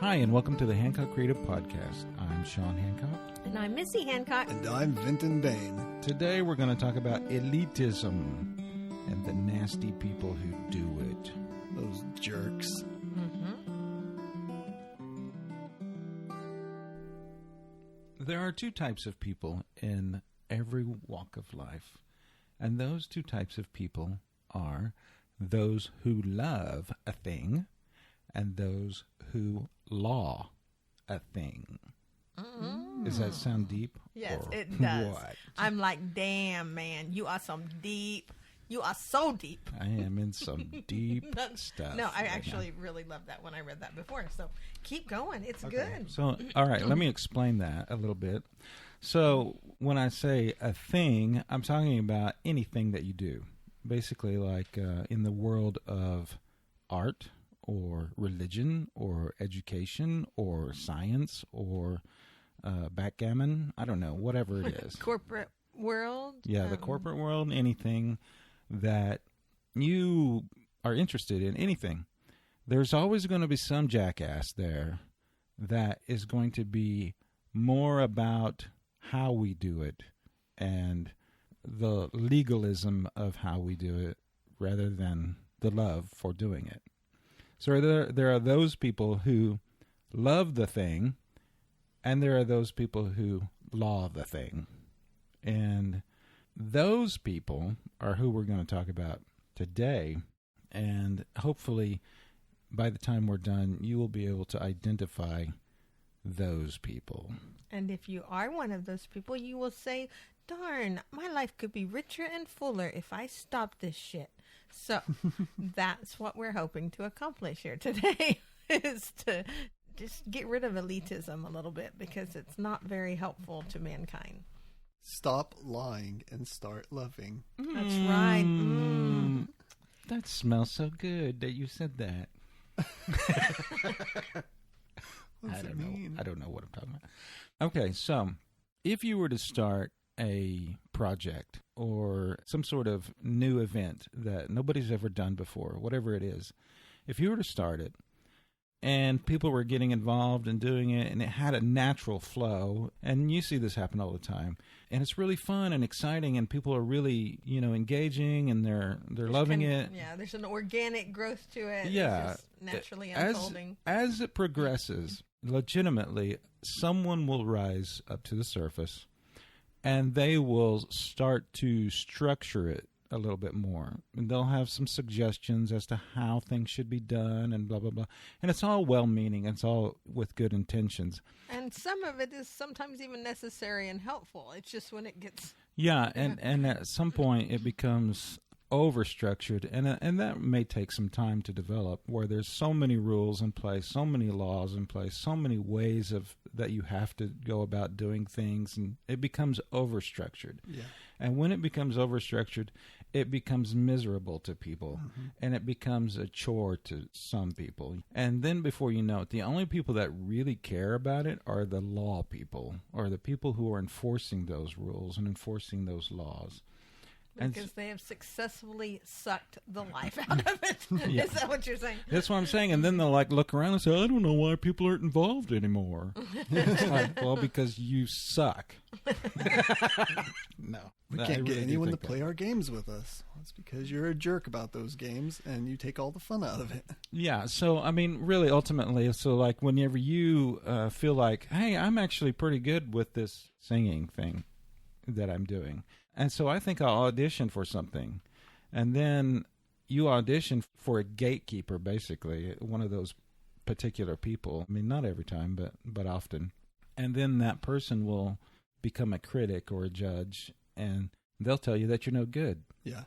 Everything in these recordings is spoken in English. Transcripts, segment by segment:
Hi, and welcome to the Hancock Creative Podcast. I'm Shawn Hancock. And I'm Missy Hancock. And I'm Vinton Bain. Today we're going to talk about elitism and the nasty people who do it. Those jerks. There are two types of people in every walk of life. And those two types of people are those who love a thing and those who law a thing. Mm-hmm. Does that sound deep? Yes, it does. What? I'm like, damn, man, you are so deep. I am in some deep stuff. No, I actually really loved that when I read that before. So keep going. It's good. So, all right, let me explain that a little bit. So when I say a thing, I'm talking about anything that you do. Basically, like in the world of art or religion or education or science or backgammon, I don't know, whatever it is. Corporate world? Yeah, the corporate world, anything that you are interested in, anything. There's always going to be some jackass there that is going to be more about how we do it and the legalism of how we do it rather than the love for doing it. So there are those people who love the thing, and there are those people who law the thing. And those people are who we're going to talk about today. And hopefully, by the time we're done, you will be able to identify those people. And if you are one of those people, you will say, darn, my life could be richer and fuller if I stopped this shit. So that's what we're hoping to accomplish here today, is to just get rid of elitism a little bit, because it's not very helpful to mankind. Stop lying and start loving. That's right. That smells so good that you said that. What does it mean? I don't know what I'm talking about. Okay, so if you were to start a project or some sort of new event that nobody's ever done before, whatever it is, if you were to start it and people were getting involved and doing it and it had a natural flow, and you see this happen all the time, and it's really fun and exciting and people are really, engaging and they're loving it. Yeah, there's an organic growth to it. Yeah. It's just naturally unfolding. As it progresses, legitimately, someone will rise up to the surface and they will start to structure it a little bit more. And they'll have some suggestions as to how things should be done and blah, blah, blah. And it's all well-meaning. It's all with good intentions. And some of it is sometimes even necessary and helpful. It's just when it gets... Yeah, and at some point it becomes overstructured, and that may take some time to develop, where there's so many rules in place, so many laws in place, so many ways of that you have to go about doing things, and it becomes overstructured. Yeah. And when it becomes overstructured, it becomes miserable to people, and it becomes a chore to some people. And then before you know it, the only people that really care about it are the law people, or the people who are enforcing those rules and enforcing those laws. Because they have successfully sucked the life out of it. Yeah. Is that what you're saying? That's what I'm saying. And then they'll look around and say, I don't know why people aren't involved anymore. It's like, well, because you suck. No. We I can't really get do anyone to think that. play our games with us. It's because you're a jerk about those games and you take all the fun out of it. Yeah. So, I mean, really, ultimately, so like whenever you feel like, hey, I'm actually pretty good with this singing thing that I'm doing. And so I think I'll audition for something. And then you audition for a gatekeeper, basically, one of those particular people. I mean, not every time, but often. And then that person will become a critic or a judge, and they'll tell you that you're no good. Yeah.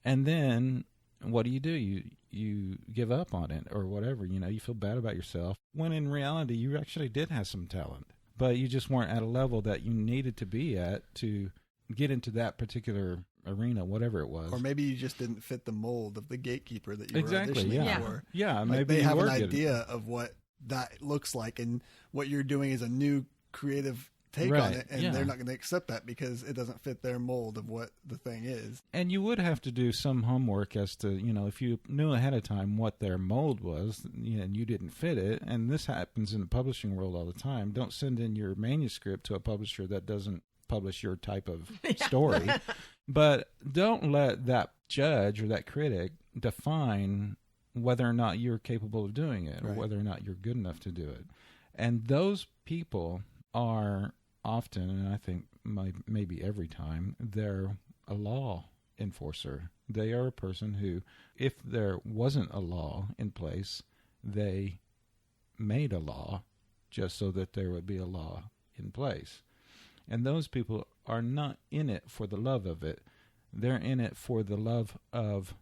And then what do? You give up on it or whatever. You feel bad about yourself, when in reality you actually did have some talent, but you just weren't at a level that you needed to be at to get into that particular arena, whatever it was. Or maybe you just didn't fit the mold of the gatekeeper that you were auditioning yeah. for. Yeah, Like maybe they you have were an good. idea of what that looks like, and what you're doing is a new creative take Right, on it, and yeah. they're not going to accept that because it doesn't fit their mold of what the thing is. And you would have to do some homework as to, if you knew ahead of time what their mold was, and you didn't fit it, and this happens in the publishing world all the time. Don't send in your manuscript to a publisher that doesn't publish your type of story. But don't let that judge or that critic define whether or not you're capable of doing it, or Right. whether or not you're good enough to do it. And those people are often, and I think maybe every time, they're a law enforcer. They are a person who, if there wasn't a law in place, they made a law just so that there would be a law in place. And those people are not in it for the love of it. They're in it for the love of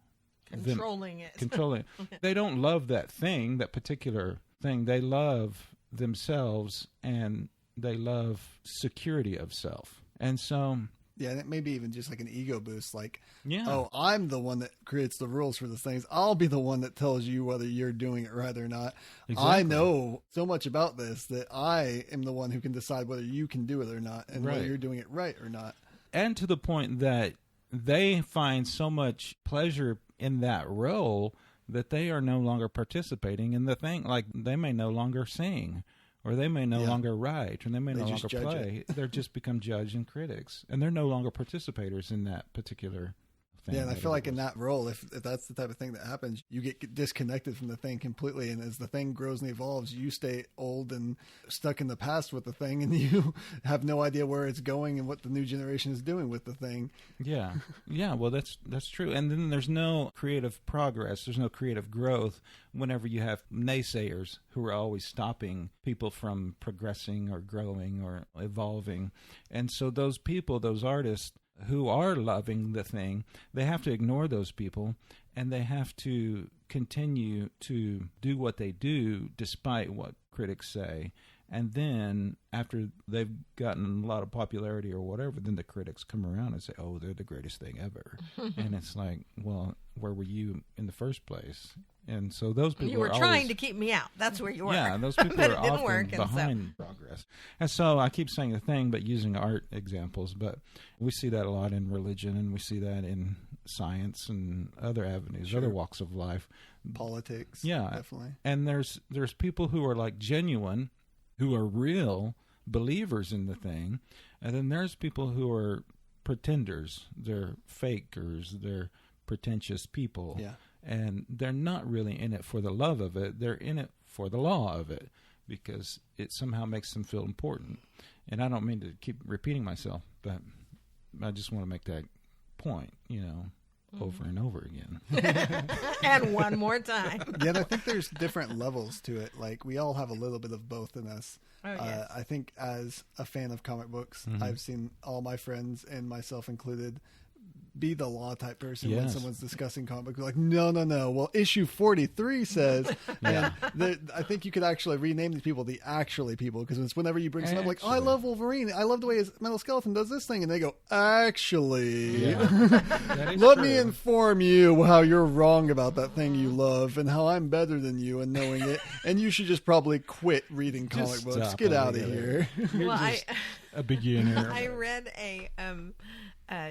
Controlling it. Controlling it. They don't love that thing, that particular thing. They love themselves, and they love security of self. And so, Yeah, and it may be even just like an ego boost, like, yeah. oh, I'm the one that creates the rules for the things. I'll be the one that tells you whether you're doing it right or not. Exactly. I know so much about this that I am the one who can decide whether you can do it or not, and whether Right. you're doing it right or not. And to the point that they find so much pleasure in that role that they are no longer participating in the thing. Like, they may no longer sing, or they may no Yeah. longer write, or they may They no just longer judge play. They're just become judge and critics, and they're no longer participators in that particular thing. Yeah, and I feel whatever like it in was. that role, if that's the type of thing that happens, you get disconnected from the thing completely. And as the thing grows and evolves, you stay old and stuck in the past with the thing, and you have no idea where it's going and what the new generation is doing with the thing. Yeah. Yeah, well, that's true. And then there's no creative progress. There's no creative growth whenever you have naysayers who are always stopping people from progressing or growing or evolving. And so those people, those artists who are loving the thing, they have to ignore those people, and they have to continue to do what they do despite what critics say. And then after they've gotten a lot of popularity or whatever, then the critics come around and say, oh, they're the greatest thing ever. And it's like, well, where were you in the first place? And so those people You were are trying always, to keep me out. That's where you were. yeah, those people But are it didn't often work, and so- behind progress. And so I keep saying the thing, but using art examples. But we see that a lot in religion, and we see that in science and other avenues, Sure. other walks of life. Politics, Yeah. definitely. And there's people who are like genuine, who are real believers in the thing. And then there's people who are pretenders. They're fakers. They're pretentious people. Yeah. And they're not really in it for the love of it. They're in it for the law of it, because it somehow makes them feel important. And I don't mean to keep repeating myself, but I just want to make that point, over and over again. And one more time. Yeah, and I think there's different levels to it. Like, we all have a little bit of both in us. Oh, yes. I think as a fan of comic books, Mhm. I've seen all my friends, and myself included, be the law type person when Yes. someone's discussing comic books. Like, no. Well, issue 43 says. Yeah. And I think you could actually rename these people the actually people, because it's whenever you bring someone up like, oh, I Actually. love Wolverine. I love the way his metal skeleton does this thing. And they go, actually. Yeah. That is Let true. me inform you how you're wrong about that thing you love, and how I'm better than you in knowing it, and you should just probably quit reading comic Just books. stop Get out of altogether. here. You're Well, just a beginner. I read a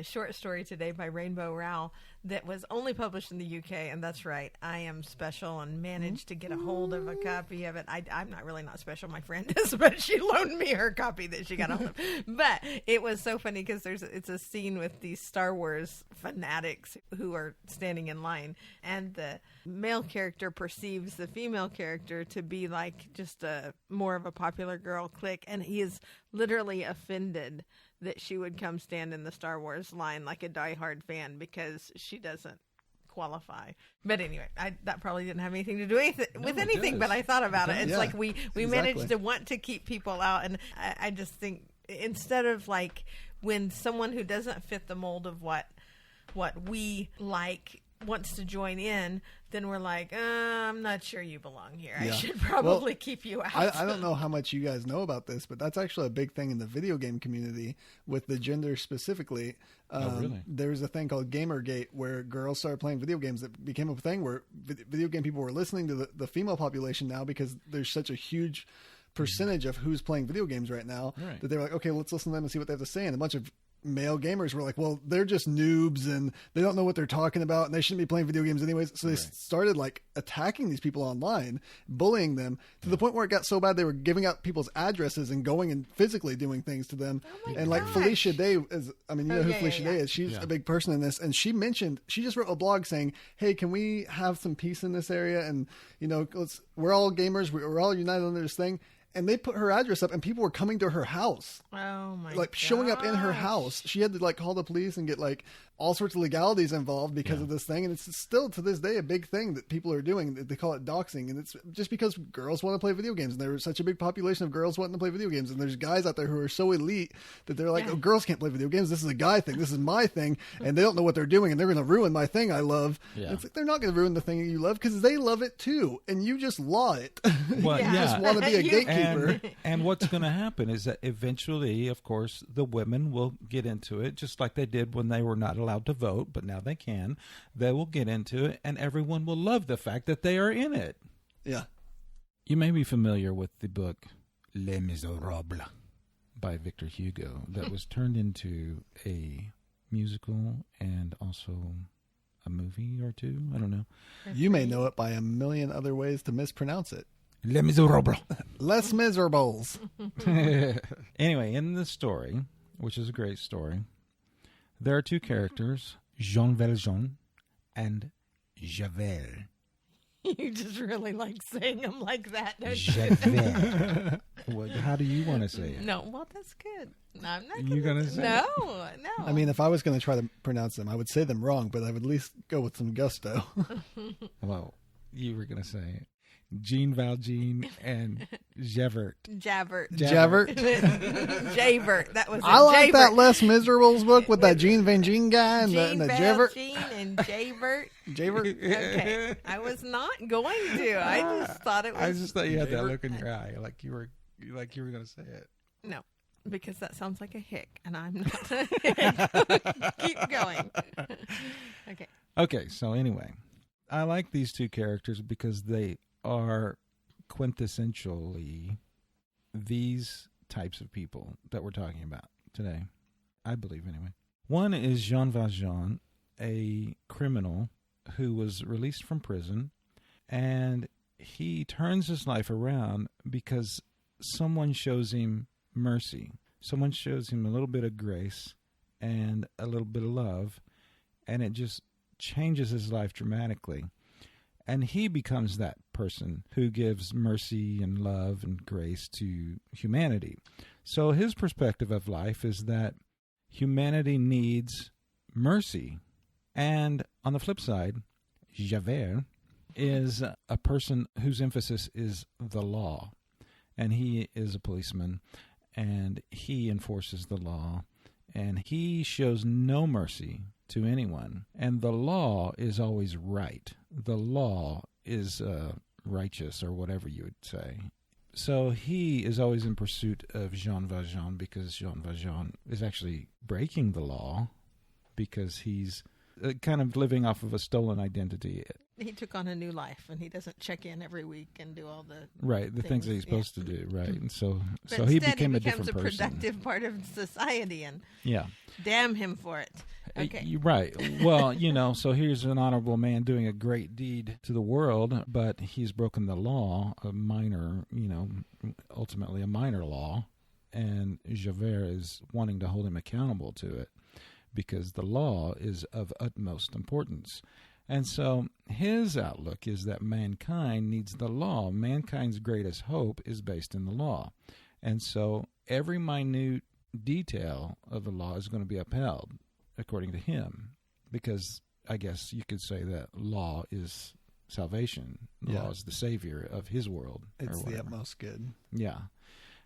short story today by Rainbow Rowell that was only published in the UK, and that's right, I am special and managed to get a hold of a copy of it. I'm not really not special, my friend is, but she loaned me her copy that she got hold of. But it was so funny because it's a scene with these Star Wars fanatics who are standing in line, and the male character perceives the female character to be like just a more of a popular girl clique, and he is literally offended that she would come stand in the Star Wars line like a diehard fan because she doesn't qualify. But anyway, that probably didn't have anything to do with it anything, does. but I thought about it. It's Yeah, like we exactly. managed to want to keep people out, and I just think instead of like when someone who doesn't fit the mold of what we like wants to join in, then we're like, I'm not sure you belong here. I Yeah. should probably keep you out. I don't know how much you guys know about this, but that's actually a big thing in the video game community with the gender specifically. Really? There's a thing called Gamergate where girls started playing video games that became a thing where video game people were listening to the female population now because there's such a huge percentage of who's playing video games right now, Right. that they were like, okay, let's listen to them and see what they have to say. And a bunch of male gamers were like, well, they're just noobs and they don't know what they're talking about and they shouldn't be playing video games anyways. So they started like attacking these people online, bullying them to the point where it got so bad they were giving out people's addresses and going and physically doing things to them. Oh my and like gosh. Felicia Day is, I mean, you know who yeah, Felicia yeah, Day yeah. is. She's Yeah. a big person in this. And she just wrote a blog saying, hey, can we have some peace in this area? And, you know, we're all gamers. We're all united under this thing. And they put her address up and people were coming to her house. Oh my! Like showing up in her gosh. house. She had to like call the police and get like all sorts of legalities involved because of this thing. And it's still to this day a big thing that people are doing. They call it doxing. And it's just because girls want to play video games. And there's such a big population of girls wanting to play video games. And there's guys out there who are so elite that they're like, oh, girls can't play video games. This is a guy thing. This is my thing. And they don't know what they're doing. And they're going to ruin my thing I love. Yeah. And it's like, they're not going to ruin the thing you love because they love it too. And you just law it. Well, you yeah. just want to be a You- gatekeeper. And what's going to happen is that eventually, of course, the women will get into it, just like they did when they were not allowed to vote, but now they can. They will get into it, and everyone will love the fact that they are in it. Yeah. You may be familiar with the book Les Miserables by Victor Hugo that was turned into a musical and also a movie or two. I don't know. You may know it by a million other ways to mispronounce it. Les Miserables. Les Miserables. Anyway, in the story, which is a great story, there are two characters, Jean Valjean and Javert. You just really like saying them like that, don't you? Javert. How do you want to say it? No, well, that's good. No, I'm not. You gonna say no, it? no. I mean, if I was going to try to pronounce them, I would say them wrong, but I would at least go with some gusto. Well, you were going to say Jean Valjean and Javert. Javert. Javert. Javert. That was it. I like Javert. that Les Miserables book with that Jean Van Gene guy and Jean the Javert. Valjean and Javert. Javert. Okay, I was not going to. I just thought it was. I just thought you had that look in your eye, like you were going to say it. No, because that sounds like a hick, and I'm not a hick. Keep going. Okay. Okay, so anyway, I like these two characters because they are quintessentially these types of people that we're talking about today. I believe, anyway. One is Jean Valjean, a criminal who was released from prison, and he turns his life around because someone shows him mercy. Someone shows him a little bit of grace and a little bit of love, and it just changes his life dramatically. And he becomes that person who gives mercy and love and grace to humanity. So his perspective of life is that humanity needs mercy. And on the flip side, Javert is a person whose emphasis is the law. And he is a policeman, and he enforces the law, and he shows no mercy to anyone. And the law is always right. The law is righteous, or whatever you would say. So he is always in pursuit of Jean Valjean because Jean Valjean is actually breaking the law because he's kind of living off of a stolen identity. He took on a new life, and he doesn't check in every week and do all the Right, the things that he's things, supposed to do, right. And so But so he instead, became a becomes different person. productive part of society, and Yeah. damn him for it. Okay. You're right. Well, so here's an honorable man doing a great deed to the world, but he's broken the law, a minor, ultimately a minor law, and Javert is wanting to hold him accountable to it because the law is of utmost importance. And so his outlook is that mankind needs the law. Mankind's greatest hope is based in the law. And so every minute detail of the law is going to be upheld, according to him, because I guess you could say that law is salvation. Law is the savior of his world. It's or the whatever. utmost good. Yeah.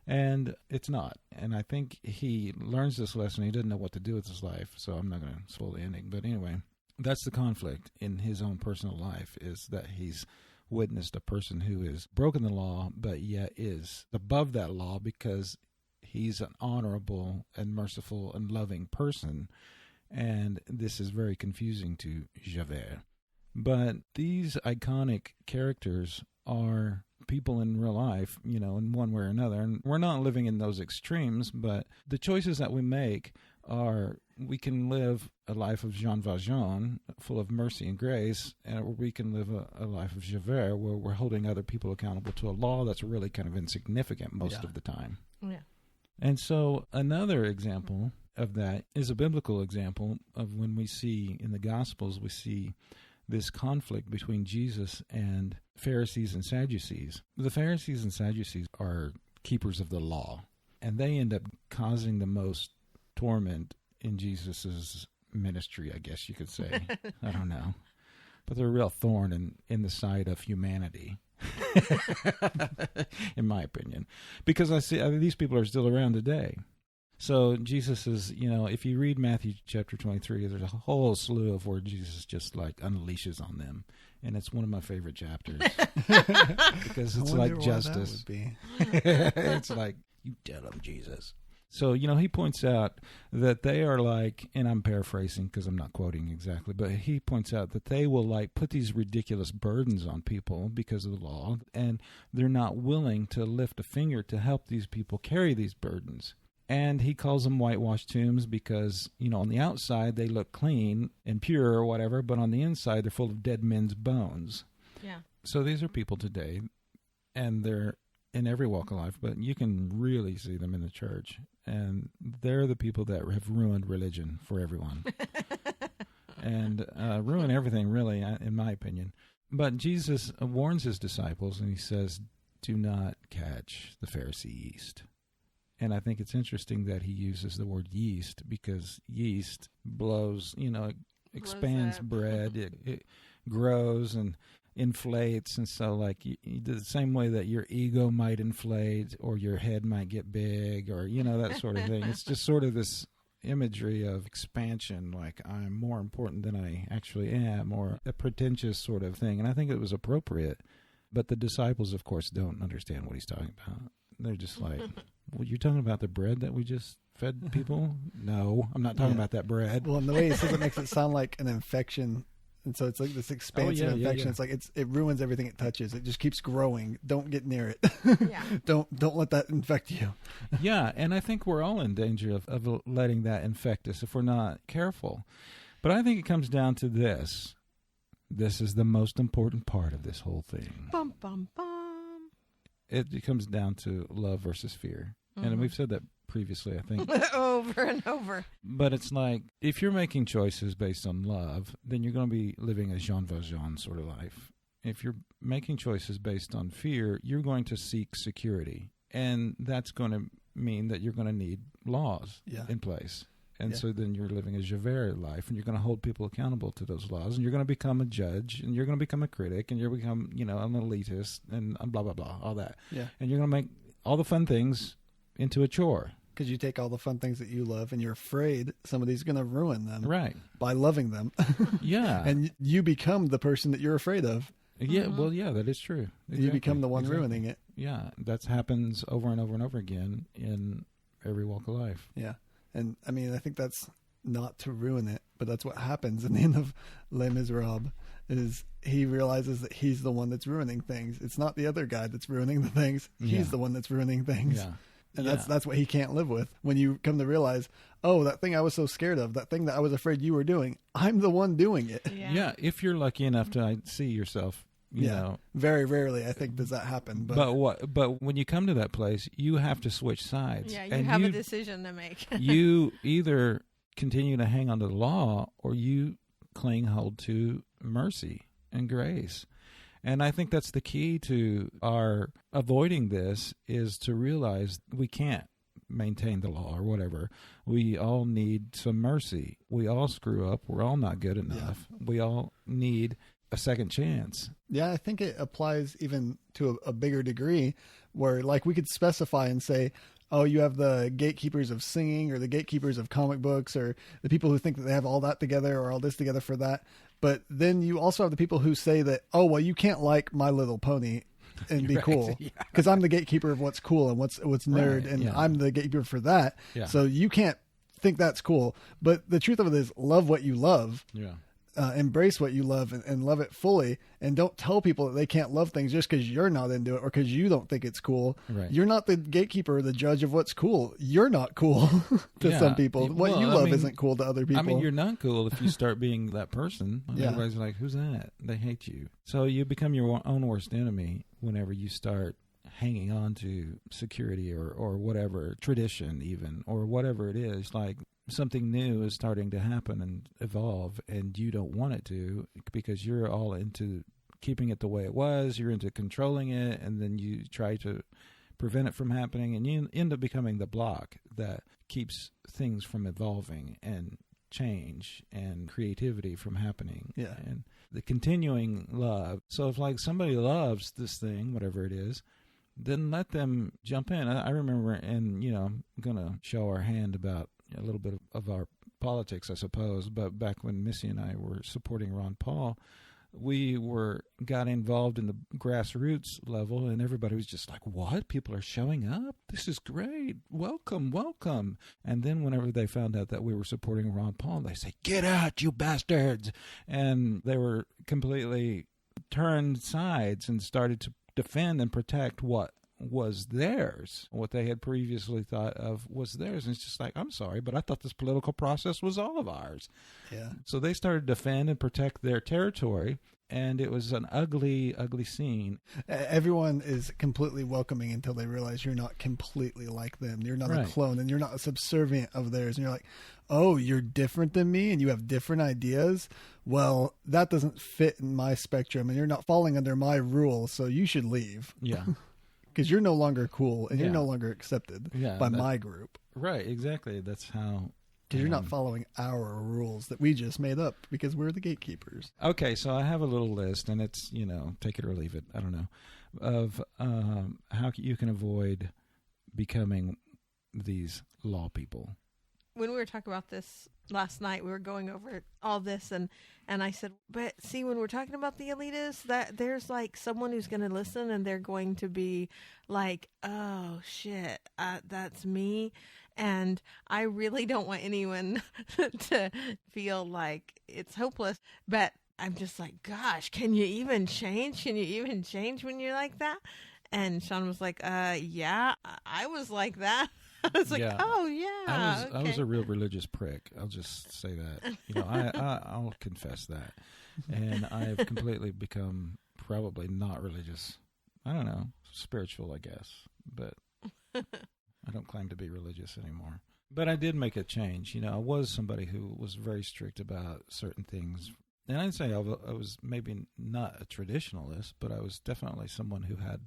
And it's not. And I think he learns this lesson. He doesn't know what to do with his life, so I'm not going to spoil the ending. But anyway, that's the conflict in his own personal life, is that he's witnessed a person who has broken the law, but yet is above that law because he's an honorable and merciful and loving person. And this is very confusing to Javert. But these iconic characters are people in real life, in one way or another. And we're not living in those extremes, but the choices that we make are, we can live a life of Jean Valjean, full of mercy and grace, or we can live a life of Javert, where we're holding other people accountable to a law that's really kind of insignificant most of the time. Yeah. And so another example of that is a biblical example of when we see in the Gospels, we see this conflict between Jesus and Pharisees and Sadducees. The Pharisees and Sadducees are keepers of the law, and they end up causing the most torment in Jesus's ministry, I guess you could say. I don't know. But they're a real thorn in the side of humanity, in my opinion. Because I see these people are still around today. So Jesus is, if you read Matthew chapter 23, there's a whole slew of where Jesus just like unleashes on them. And it's one of my favorite chapters. Because it's like justice. It's like, you tell them, Jesus. So, he points out that they are like, and I'm paraphrasing because I'm not quoting exactly, but he points out that they will like put these ridiculous burdens on people because of the law, and they're not willing to lift a finger to help these people carry these burdens. And he calls them whitewashed tombs because, on the outside they look clean and pure or whatever, but on the inside they're full of dead men's bones. Yeah. So these are people today, and they're in every walk of life, but you can really see them in the church. And they're the people that have ruined religion for everyone. And ruin everything, really, in my opinion. But Jesus warns his disciples, and he says, do not catch the Pharisee yeast. And I think it's interesting that he uses the word yeast, because yeast blows, it expands bread, it grows and inflates. And so like the same way that your ego might inflate or your head might get big or, that sort of thing. It's just sort of this imagery of expansion, like I'm more important than I actually am, or a pretentious sort of thing. And I think it was appropriate. But the disciples, of course, don't understand what he's talking about. They're just like, well, you're talking about the bread that we just fed people? No, I'm not talking about that bread. Well, and the way he says it makes it sound like an infection. And so it's like this expansive infection. Yeah. It's like it ruins everything it touches. It just keeps growing. Don't get near it. Yeah. Don't let that infect you. Yeah, and I think we're all in danger of letting that infect us if we're not careful. But I think it comes down to this. This is the most important part of this whole thing. Bum, bum, bum. It comes down to love versus fear. Mm-hmm. And we've said that previously, I think. Over and over. But it's like, if you're making choices based on love, then you're going to be living a Jean Valjean sort of life. If you're making choices based on fear, you're going to seek security. And that's going to mean that you're going to need laws in place. And so then you're living a Javert life, and you're going to hold people accountable to those laws, and you're going to become a judge, and you're going to become a critic, and you're going to become, an elitist, and blah, blah, blah, all that. Yeah. And you're going to make all the fun things into a chore. Because you take all the fun things that you love, and you're afraid somebody's going to ruin them by loving them. Yeah. And you become the person that you're afraid of. Yeah, mm-hmm. Well, yeah, that is true. Exactly. You become the one ruining it. Yeah, that happens over and over and over again in every walk of life. Yeah. And, I mean, I think that's not to ruin it, but that's what happens in the end of Les Miserables, is he realizes that he's the one that's ruining things. It's not the other guy that's ruining the things. He's the one that's ruining things. Yeah. And that's what he can't live with. When you come to realize, oh, that thing I was so scared of, that thing that I was afraid you were doing, I'm the one doing it. Yeah, if you're lucky enough to see yourself, you know. Very rarely, I think, does that happen. But when you come to that place, you have to switch sides. Yeah, you have a decision to make. You either continue to hang on to the law, or you hold to mercy and grace. And I think that's the key to our avoiding this, is to realize we can't maintain the law or whatever. We all need some mercy. We all screw up. We're all not good enough. Yeah. We all need a second chance. Yeah, I think it applies even to a bigger degree, where like we could specify and say, oh, you have the gatekeepers of singing, or the gatekeepers of comic books, or the people who think that they have all that together or all this together for that. But then you also have the people who say that, oh, well, you can't like My Little Pony and be cool, because I'm the gatekeeper of what's cool and what's nerd, and I'm the gatekeeper for that. Yeah. So you can't think that's cool. But the truth of it is, love what you love. Yeah. embrace what you love and love it fully, and don't tell people that they can't love things just because you're not into it or because you don't think it's cool. Right. You're not the gatekeeper or the judge of what's cool. You're not cool to some people. What you love isn't cool to other people. I mean, you're not cool if you start being that person. Yeah. Everybody's like, who's that? They hate you. So you become your own worst enemy whenever you start hanging on to security or whatever, tradition even, or whatever it is. Like something new is starting to happen and evolve, and you don't want it to because you're all into keeping it the way it was. You're into controlling it, and then you try to prevent it from happening, and you end up becoming the block that keeps things from evolving and change and creativity from happening. Yeah. And the continuing love. So if like somebody loves this thing, whatever it is, then let them jump in. I remember, and I'm going to show our hand about a little bit of our politics, I suppose, but back when Missy and I were supporting Ron Paul, we got involved in the grassroots level, and everybody was just like, what? People are showing up? This is great. Welcome, welcome. And then whenever they found out that we were supporting Ron Paul, they say, get out, you bastards. And they were completely turned sides and started to defend and protect what was theirs, what they had previously thought of was theirs. And it's just like, I'm sorry, but I thought this political process was all of ours. Yeah. So they started to defend and protect their territory, and it was an ugly, ugly scene. Everyone is completely welcoming until they realize you're not completely like them. You're not a clone, and you're not subservient of theirs. And you're like, oh, you're different than me, and you have different ideas? Well, that doesn't fit in my spectrum, and you're not falling under my rules, so you should leave. Yeah. Because you're no longer cool, and you're no longer accepted by my group. Right, exactly. That's how... Because you're not following our rules that we just made up because we're the gatekeepers. Okay, so I have a little list, and it's, take it or leave it, I don't know, of how you can avoid becoming these law people. When we were talking about this last night, we were going over all this, and I said, but see, when we're talking about the elitists, that there's like someone who's going to listen, and they're going to be like, oh shit, that's me. And I really don't want anyone to feel like it's hopeless, but I'm just like, gosh, can you even change? Can you even change when you're like that? And Shawn was like, yeah, I was like that. I was like, oh yeah. I was a real religious prick. I'll just say that. I'll confess that. And I've completely become probably not religious. I don't know, spiritual, I guess, but I don't claim to be religious anymore. But I did make a change. I was somebody who was very strict about certain things. And I'd say I was maybe not a traditionalist, but I was definitely someone who had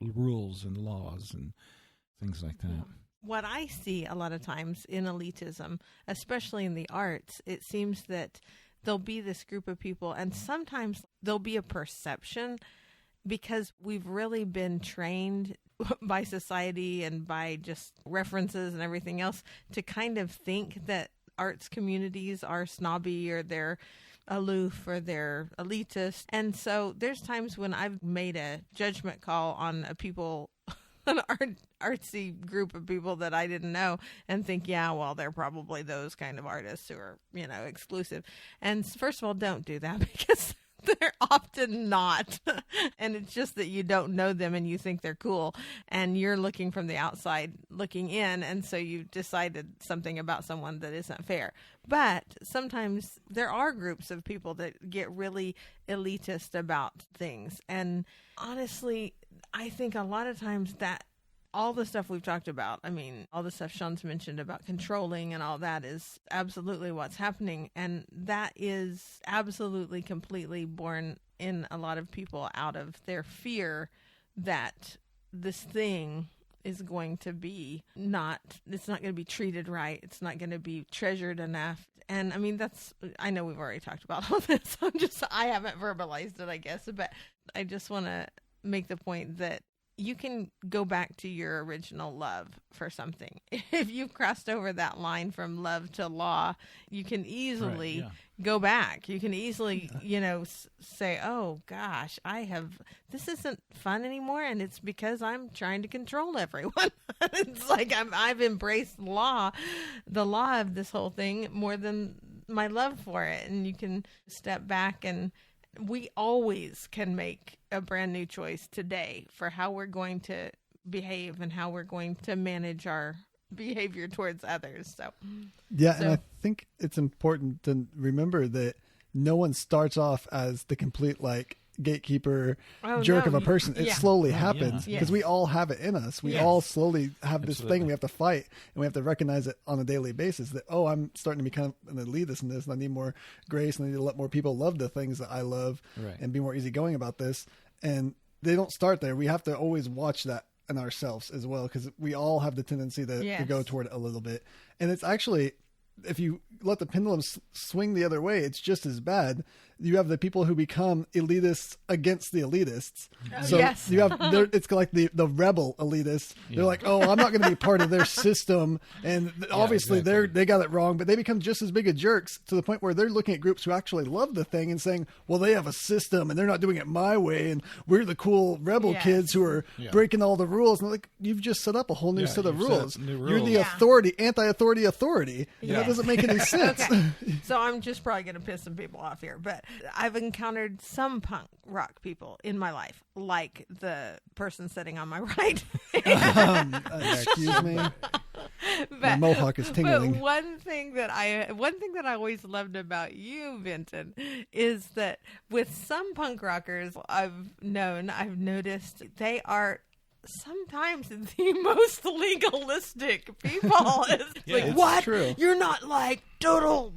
rules and laws and things like that. What I see a lot of times in elitism, especially in the arts, it seems that there'll be this group of people, and sometimes there'll be a perception because we've really been trained by society and by just references and everything else to kind of think that arts communities are snobby or they're aloof or they're elitist. And so there's times when I've made a judgment call on an artsy group of people that I didn't know and think, yeah, well, they're probably those kind of artists who are, exclusive. And first of all, don't do that because they're often not. And it's just that you don't know them and you think they're cool and you're looking from the outside looking in. And so you've decided something about someone that isn't fair. But sometimes there are groups of people that get really elitist about things. And honestly, I think a lot of times that all the stuff we've talked about, all the stuff Shawn's mentioned about controlling and all that is absolutely what's happening. And that is absolutely completely born in a lot of people out of their fear that this thing is going to be it's not going to be treated right. It's not going to be treasured enough. And I know we've already talked about all this. I haven't verbalized it, I guess, but I just want to make the point that you can go back to your original love for something. If you've crossed over that line from love to law, you can easily go back. You can easily, say, oh gosh, this isn't fun anymore. And it's because I'm trying to control everyone. It's like I've embraced the law of this whole thing more than my love for it, and you can step back, and we always can make a brand new choice today for how we're going to behave and how we're going to manage our behavior towards others. And I think it's important to remember that no one starts off as the complete gatekeeper jerk of a person. It slowly happens because we all have it in us. We all slowly have this thing we have to fight, and we have to recognize it on a daily basis that, I'm starting to become an elitist in this, and I need more grace, and I need to let more people love the things that I love and be more easygoing about this. And they don't start there. We have to always watch that in ourselves as well, because we all have the tendency to go toward it a little bit. And it's actually, if you let the pendulum swing the other way, it's just as bad. You have the people who become elitists against the elitists. So you have, it's like the rebel elitists. They're like, I'm not going to be part of their system. And obviously they got it wrong, but they become just as big of jerks to the point where they're looking at groups who actually love the thing and saying, well, they have a system and they're not doing it my way. And we're the cool rebel kids who are breaking all the rules. And like, you've just set up a whole new set of rules. You're the authority, authority. That doesn't make any sense. Okay. So I'm just probably going to piss some people off here, but I've encountered some punk rock people in my life, like the person sitting on my right. Excuse me. My mohawk is tingling. But one thing that I always loved about you, Vinton, is that with some punk rockers I've noticed they are sometimes the most legalistic people. It's what? True. You're not like total,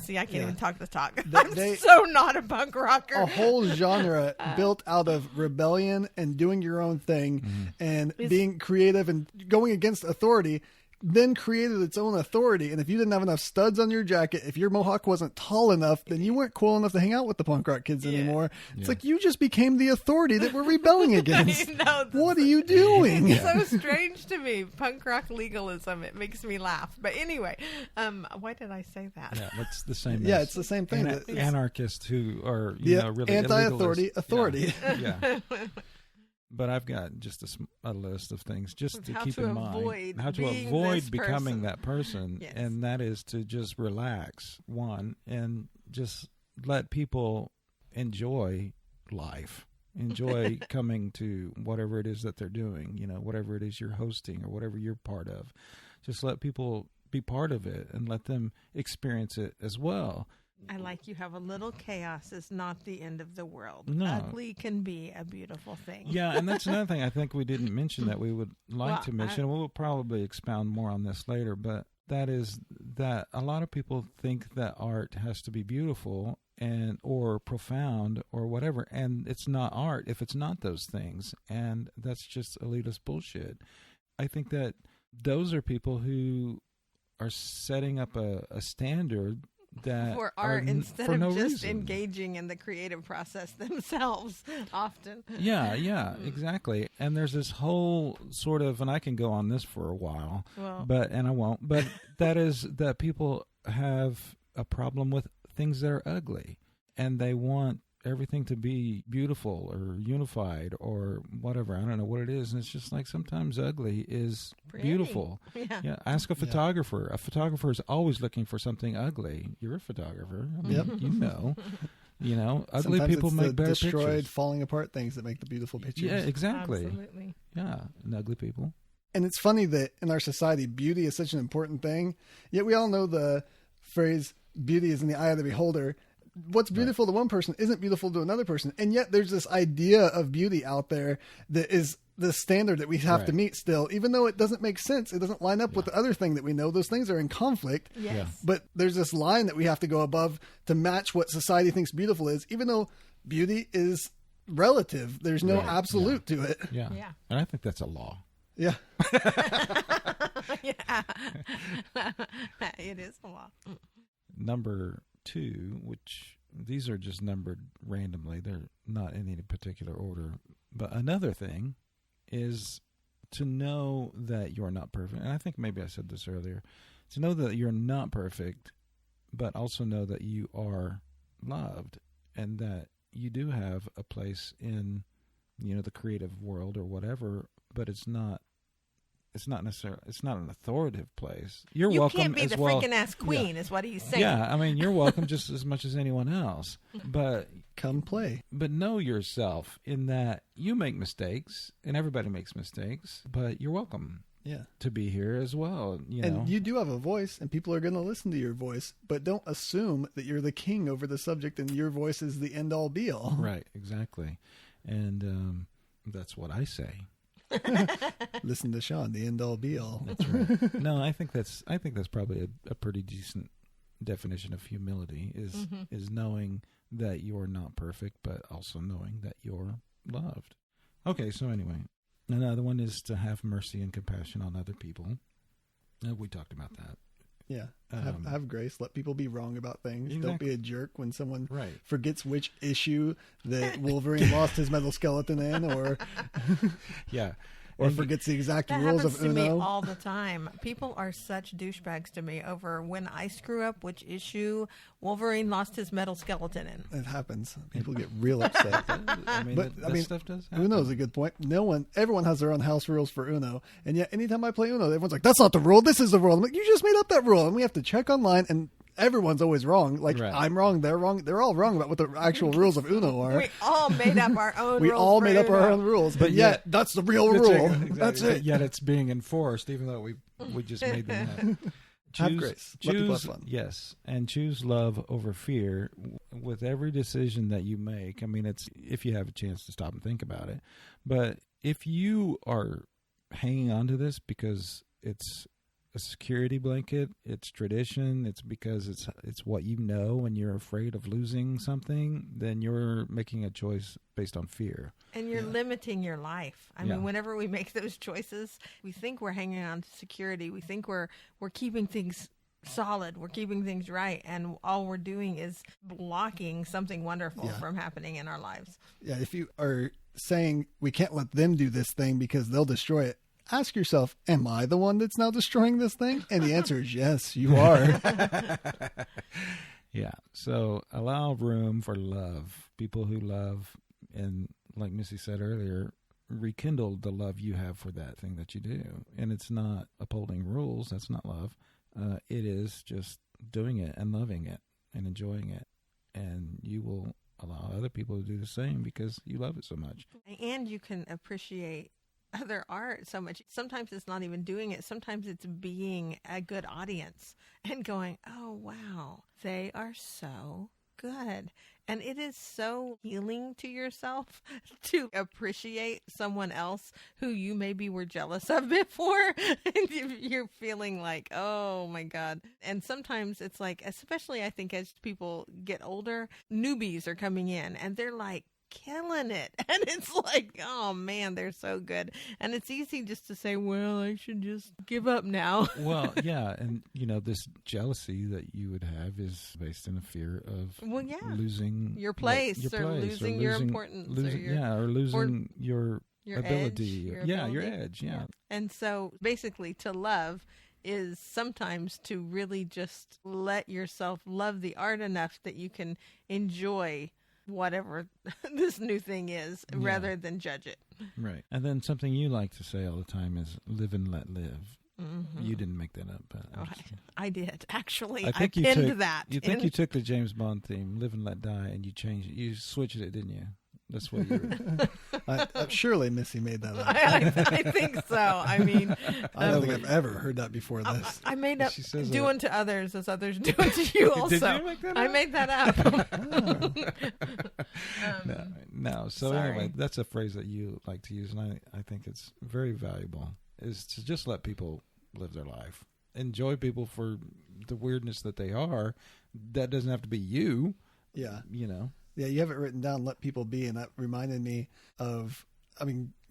see, I can't even talk the talk. I'm so not a punk rocker. A whole genre built out of rebellion and doing your own thing and being creative and going against authority, then created its own authority. And if you didn't have enough studs on your jacket, if your mohawk wasn't tall enough, then you weren't cool enough to hang out with the punk rock kids anymore. It's like you just became the authority that we're rebelling against. What are you doing? It's so strange to me. Punk rock legalism. It makes me laugh. But anyway, why did I say that? Yeah, it's the same. It's the same thing. Anarchists who are really anti-authority. Authority. Yeah. But I've got just a list of things just to keep in mind. How to avoid becoming that person. Yes. And that is to just relax, and just let people enjoy life. Enjoy coming to whatever it is that they're doing, whatever it is you're hosting or whatever you're part of. Just let people be part of it and let them experience it as well. I like you have a little chaos is not the end of the world. No. Ugly can be a beautiful thing. Yeah, and that's another thing I think we didn't mention that we would like to mention. We'll probably expound more on this later, but that is that a lot of people think that art has to be beautiful or profound or whatever, and it's not art if it's not those things, and that's just elitist bullshit. I think that those are people who are setting up a standard that for art instead of just reason. Engaging in the creative process themselves often. Yeah, exactly. And there's this whole sort of, and I can go on this for a while, and I won't, but that is that people have a problem with things that are ugly, and they want everything to be beautiful or unified or whatever. I don't know what it is. And it's just like sometimes ugly is beautiful. Yeah. Ask a photographer. A photographer is always looking for something ugly. You're a photographer. I mean, you know, ugly sometimes people it's make better destroyed, pictures. falling apart things that make the beautiful pictures. Yeah, exactly. Absolutely. Yeah, and ugly people. And it's funny that in our society, beauty is such an important thing. Yet we all know the phrase, beauty is in the eye of the beholder. What's beautiful to one person isn't beautiful to another person. And yet there's this idea of beauty out there that is the standard that we have to meet still, even though it doesn't make sense. It doesn't line up with the other thing that we know. Those things are in conflict. Yes. Yeah. But there's this line that we have to go above to match what society thinks beautiful is, even though beauty is relative. There's no absolute to it. Yeah. And I think that's a law. Yeah. Yeah. It is a law. Number 2, which these are just numbered randomly. They're not in any particular order. But another thing is to know that you're not perfect. And I think maybe I said this earlier. To know that you're not perfect, but also know that you are loved and that you do have a place in, you know, the creative world or whatever, but it's not it's not necessarily, it's not an authoritative place. You're You welcome can't be as the well. freaking ass queen, is what he's saying. Yeah, I mean, you're welcome just as much as anyone else. But Come play. But know yourself in that you make mistakes, and everybody makes mistakes, but you're welcome to be here as well. You know? And you do have a voice, and people are going to listen to your voice, but don't assume that you're the king over the subject and your voice is the end-all be-all. Right, exactly. And that's what I say. Listen to Shawn, the end-all be-all. That's right. No, I think that's probably a pretty decent definition of humility is knowing that you're not perfect, but also knowing that you're loved. Okay, so anyway, another one is to have mercy and compassion on other people. We talked about that. Yeah, have grace. Let people be wrong about things. Exactly. Don't be a jerk when someone Right. forgets which issue that Wolverine lost his metal skeleton in, or Yeah. or And forgets the exact That rules happens of to me Uno. all the time. People are such douchebags to me over when I screw up which issue Wolverine lost his metal skeleton in. It happens. People get real upset. I mean, But, that stuff does happen. Uno is a good point. Everyone has their own house rules for Uno, and yet anytime I play Uno, everyone's like, "That's not the rule. This is the rule." I'm like, "You just made up that rule," and we have to check online, and everyone's always wrong. Like Right. I'm wrong, they're wrong. They're all wrong about what the actual rules of Uno are. We all made up our own We rules. all for made up our Uno. own rules, But but yet- yet that's the real That's rule. right, exactly. That's But it. yet it's being enforced, even though we just made them up. Have grace. Let people have fun. Yes, and choose love over fear with every decision that you make. I mean, it's if you have a chance to stop and think about it. But if you are hanging on to this because it's a security blanket, it's tradition, it's because it's what you know and you're afraid of losing something, then you're making a choice based on fear. And you're limiting your life. I Yeah. mean, whenever we make those choices, we think we're hanging on to security. We think we're keeping things solid. We're keeping things right. And all we're doing is blocking something wonderful from happening in our lives. Yeah, if you are saying we can't let them do this thing because they'll destroy it, ask yourself, am I the one that's now destroying this thing? And the answer is yes, you are. Yeah. So allow room for love. People who love, and like Missy said earlier, rekindle the love you have for that thing that you do. And it's not upholding rules. That's not love. It is just doing it and loving it and enjoying it. And you will allow other people to do the same because you love it so much. And you can appreciate other art so much. Sometimes it's not even doing it. Sometimes it's being a good audience and going, oh, wow, they are so good. And it is so healing to yourself to appreciate someone else who you maybe were jealous of before. And you're feeling like, oh my God. And sometimes it's like, especially I think as people get older, newbies are coming in and they're like, killing it, and it's like, oh man, they're so good. And it's easy just to say, well, I should just give up now. Well, yeah, and this jealousy that you would have is based in a fear of losing your place, or losing your importance, or losing your ability, edge, your edge, yeah. And so basically to love is sometimes to really just let yourself love the art enough that you can enjoy whatever this new thing is rather than judge it. Right. And then something you like to say all the time is live and let live. Mm-hmm. You didn't make that up, but I did. Actually, I think I pinned that. You think you took the James Bond theme, live and let die, and you changed it. You switched it, didn't you? That's what you were. Surely Missy made that up. I think so. I mean, I don't think I've ever heard that before this. I made up says do unto others as others do unto you also. Did you make that up? I made that up. No. So sorry. anyway, that's a phrase that you like to use, and I think it's very valuable, is to just let people live their life. Enjoy people for the weirdness that they are. That doesn't have to be you. Yeah. Yeah, you have it written down, let people be, and that reminded me of,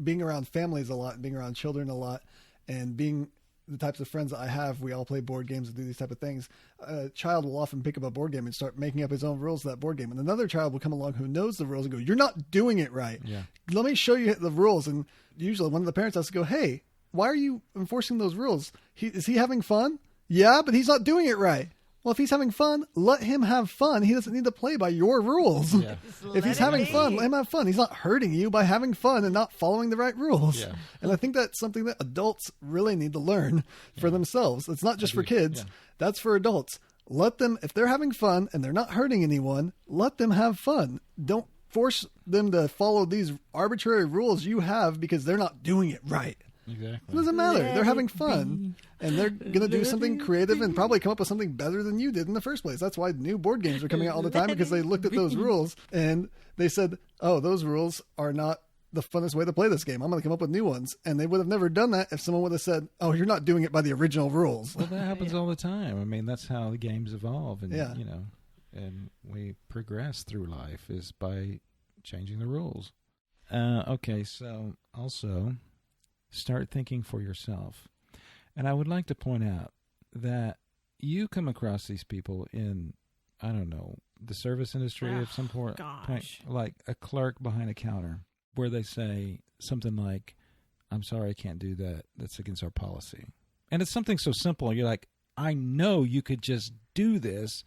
being around families a lot, and being around children a lot, and being the types of friends that I have. We all play board games and do these type of things. A child will often pick up a board game and start making up his own rules to that board game, and another child will come along who knows the rules and go, "You're not doing it right. Yeah. Let me show you the rules." And usually one of the parents has to go, "Hey, why are you enforcing those rules? Is he having fun? Yeah, but he's not doing it right. Well, if he's having fun, let him have fun. He doesn't need to play by your rules. Yeah. If he's having fun, let him have fun. He's not hurting you by having fun and not following the right rules. Yeah. And I think that's something that adults really need to learn for themselves. It's not just for kids. Yeah. That's for adults. Let them, if they're having fun and they're not hurting anyone, let them have fun. Don't force them to follow these arbitrary rules you have because they're not doing it right. Exactly. It doesn't matter. They're having fun. And they're going to do something creative and probably come up with something better than you did in the first place. That's why new board games are coming out all the time, because they looked at those rules and they said, oh, those rules are not the funnest way to play this game. I'm going to come up with new ones. And they would have never done that if someone would have said, oh, you're not doing it by the original rules. Well, that happens all the time. I mean, that's how the games evolve. And, Yeah. you know, and we progress through life is by changing the rules. Okay, so also start thinking for yourself. And I would like to point out that you come across these people in, I don't know, the service industry of some point, like a clerk behind a counter, where they say something like, I'm sorry, I can't do that. That's against our policy. And it's something so simple. You're like, I know you could just do this.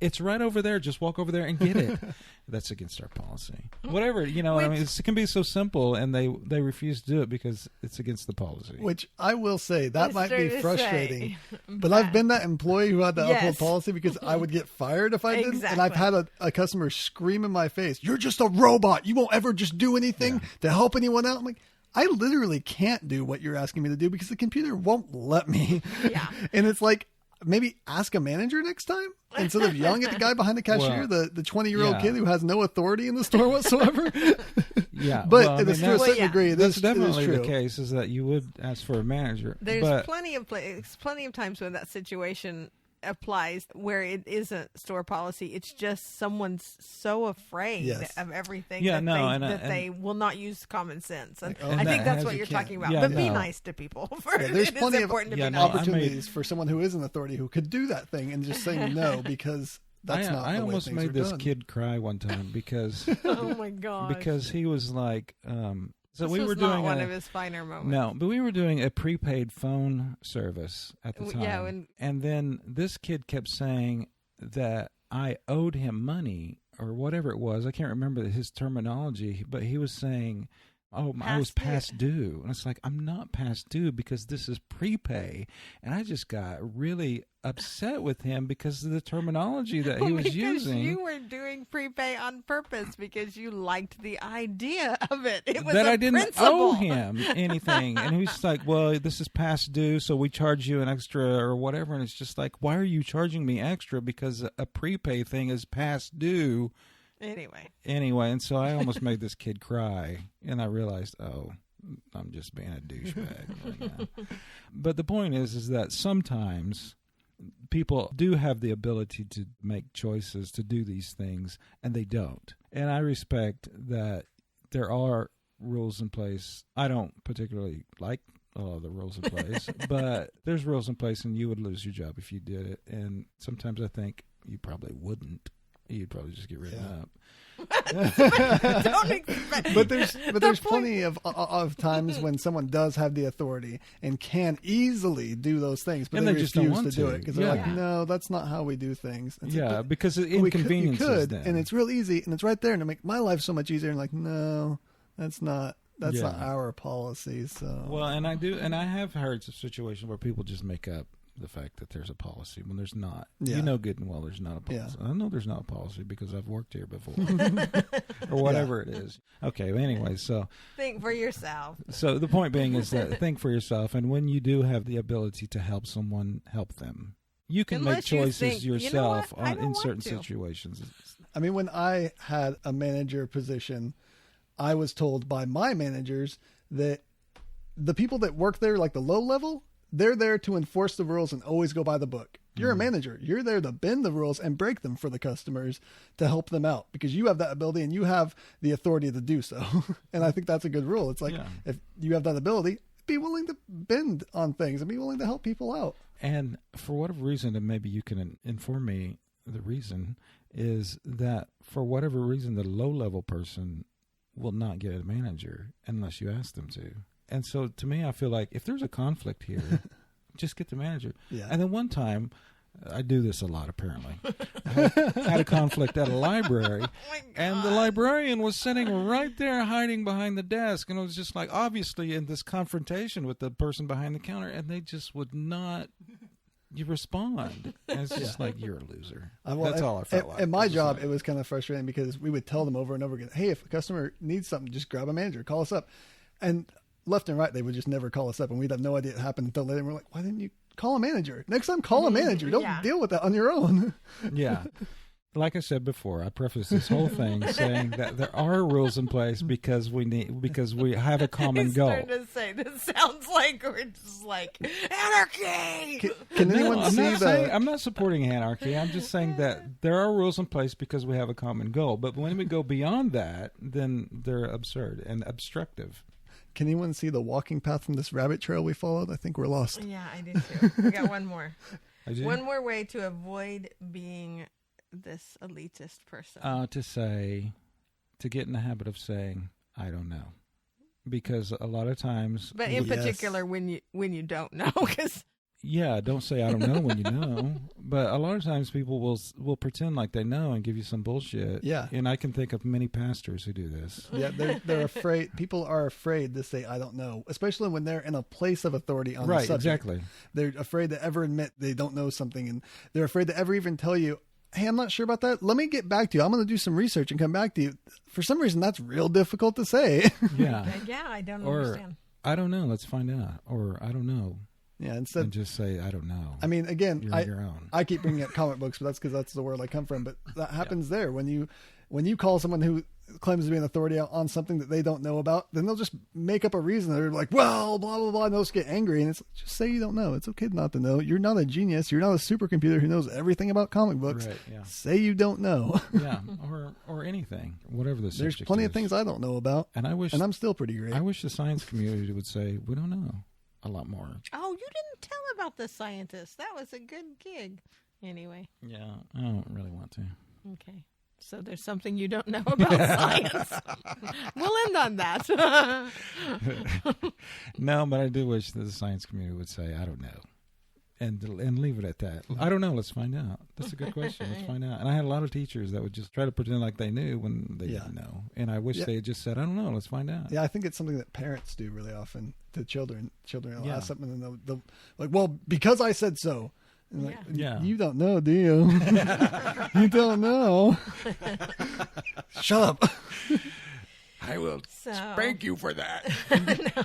It's right over there. Just walk over there and get it. That's against our policy. Whatever, you know, I mean, it can be so simple, and they refuse to do it because it's against the policy. Which I will say, that might be frustrating. But I've been that employee who had to uphold policy because I would get fired if I didn't. And I've had a customer scream in my face, you're just a robot. You won't ever just do anything to help anyone out. I'm like, I literally can't do what you're asking me to do because the computer won't let me. Yeah. And it's like, maybe ask a manager next time instead of yelling at the guy behind the cashier, the 20-year-old kid who has no authority in the store whatsoever. Yeah. But well, I mean, to a certain degree, that's definitely the case, is that you would ask for a manager. There's plenty of times when that situation applies where it isn't store policy. It's just someone's so afraid of everything that they will not use common sense. And I think that's what you're talking about. But be nice to people. There's plenty of opportunities for someone who is an authority who could do that thing and just say no because that's not the way almost things made are this done. kid cry one time because oh my god, because he was like so this we was were doing not one of his finer moments. No, but we were doing a prepaid phone service at the time. Yeah, and then this kid kept saying that I owed him money or whatever it was. I can't remember his terminology, but he was saying, oh, I was past due. And it's like, I'm not past due because this is prepay. And I just got really upset with him because of the terminology that he was using. You were doing prepay on purpose because you liked the idea of it. It was that I didn't principle. owe him anything. And he's just like, well, this is past due, so we charge you an extra or whatever. And it's just like, why are you charging me extra because a prepay thing is past due? Anyway, and so I almost made this kid cry, and I realized, oh, I'm just being a douchebag. But the point is that sometimes people do have the ability to make choices to do these things, and they don't. And I respect that there are rules in place. I don't particularly like a lot of the rules in place, but there's rules in place, and you would lose your job if you did it. And sometimes I think you probably wouldn't. You'd probably just get written up. But there's plenty of times when someone does have the authority and can easily do those things, but they just don't refuse want to do it because they're like, no, that's not how we do things. It's because it inconveniences them. And it's real easy, and it's right there, and to make my life so much easier. And like, no, that's not our policy. So well, and I have heard of situations where people just make up the fact that there's a policy when there's not. You know good and well there's not a policy. I know there's not a policy because I've worked here before. Or whatever it is. Okay, anyway, so think for yourself. So the point being is that think for yourself, and when you do have the ability to help someone, help them. You can make choices yourself in certain situations. I mean, when I had a manager position, I was told by my managers that the people that work there, like the low level, they're there to enforce the rules and always go by the book. You're a manager. You're there to bend the rules and break them for the customers to help them out because you have that ability and you have the authority to do so. And I think that's a good rule. It's like if you have that ability, be willing to bend on things and be willing to help people out. And for whatever reason, and maybe you can inform me the reason, is that for whatever reason, the low-level person will not get a manager unless you ask them to. And so to me, I feel like if there's a conflict here, just get the manager. Yeah. And then one time, I do this a lot, apparently. I had a conflict at a library, and the librarian was sitting right there hiding behind the desk, and it was just like, obviously in this confrontation with the person behind the counter, and they just would not respond. And it's just like, you're a loser. That's all I felt like. At my job, it was kind of frustrating because we would tell them over and over again, hey, if a customer needs something, just grab a manager, call us up. And left and right, they would just never call us up, and we'd have no idea it happened until later. And we're like, why didn't you call a manager? Next time, call a manager. Don't deal with that on your own. Yeah. Like I said before, I preface this whole thing saying that there are rules in place because we have a common goal. I started to say, this sounds like we're just like, anarchy! Can anyone see that? I'm not supporting anarchy. I'm just saying that there are rules in place because we have a common goal. But when we go beyond that, then they're absurd and obstructive. Can anyone see the walking path from this rabbit trail we followed? I think we're lost. Yeah, I do too. I got one more. One more way to avoid being this elitist person. To get in the habit of saying, I don't know. Because a lot of times... But in particular, when you don't know, because... Yeah, don't say I don't know when you know. But a lot of times people will pretend like they know and give you some bullshit. Yeah. And I can think of many pastors who do this. Yeah, they're afraid. People are afraid to say I don't know, especially when they're in a place of authority on the subject. Right, exactly. They're afraid to ever admit they don't know something, and they're afraid to ever even tell you, hey, I'm not sure about that. Let me get back to you. I'm going to do some research and come back to you. For some reason, that's real difficult to say. Yeah. Yeah, I don't understand. I don't know. Let's find out. Or I don't know. Yeah, instead and just say I don't know. I mean, again, you're on your own. I keep bringing up comic books, but that's because that's the world I come from. But that happens there when you call someone who claims to be an authority on something that they don't know about, then they'll just make up a reason. They're like, well, blah blah blah, and they'll just get angry. And it's like, just say you don't know. It's okay not to know. You're not a genius. You're not a supercomputer who knows everything about comic books. Right, yeah. Say you don't know. Yeah, or anything, whatever the subject is. There's plenty of things I don't know about, and I'm still pretty great. I wish the science community would say we don't know a lot more. Oh, you didn't tell about the scientists. That was a good gig. Anyway. Yeah, I don't really want to. Okay. So there's something you don't know about science. We'll end on that. No, but I do wish that the science community would say, I don't know. And leave it at that. I don't know. Let's find out. That's a good question. Let's find out. And I had a lot of teachers that would just try to pretend like they knew when they didn't know. And I wish they had just said, I don't know. Let's find out. Yeah, I think it's something that parents do really often to children. Children will ask something and they'll like, well, because I said so. And like, you don't know, do you? You don't know. Shut up. I will spank you for that. No.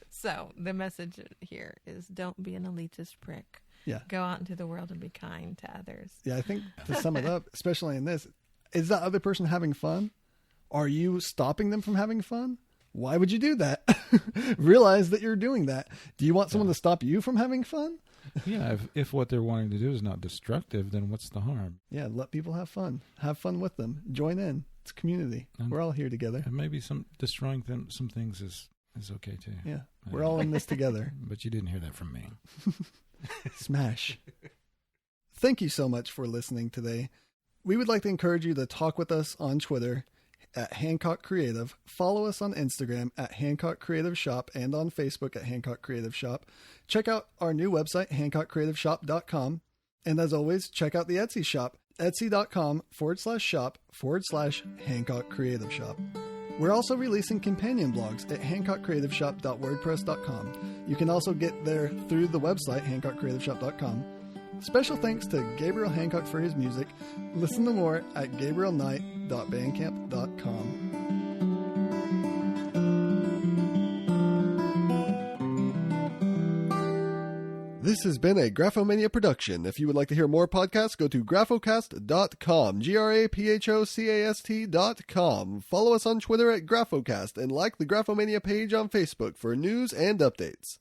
So the message here is don't be an elitist prick. Yeah. Go out into the world and be kind to others. Yeah, I think to sum it up, especially in this, is that other person having fun? Are you stopping them from having fun? Why would you do that? Realize that you're doing that. Do you want someone to stop you from having fun? Yeah, if what they're wanting to do is not destructive, then what's the harm? Yeah, let people have fun. Have fun with them. Join in. It's community. We're all here together. And maybe destroying some things is okay too. Yeah, we're all in this together. But you didn't hear that from me. Smash. Thank you so much for listening today. We would like to encourage you to talk with us on Twitter at Hancock Creative. Follow us on Instagram at Hancock Creative Shop and on Facebook at Hancock Creative Shop. Check out our new website, HancockCreativeShop.com. And as always, check out the Etsy shop, etsy.com/shop/Hancock Creative Shop. We're also releasing companion blogs at HancockCreativeshop.wordpress.com. You can also get there through the website, HancockCreativeshop.com. Special thanks to Gabriel Hancock for his music. Listen to more at GabrielKnight.bandcamp.com. This has been a Graphomania production. If you would like to hear more podcasts, go to graphocast.com, GRAPHOCAST.com. Follow us on Twitter at Graphocast and like the Graphomania page on Facebook for news and updates.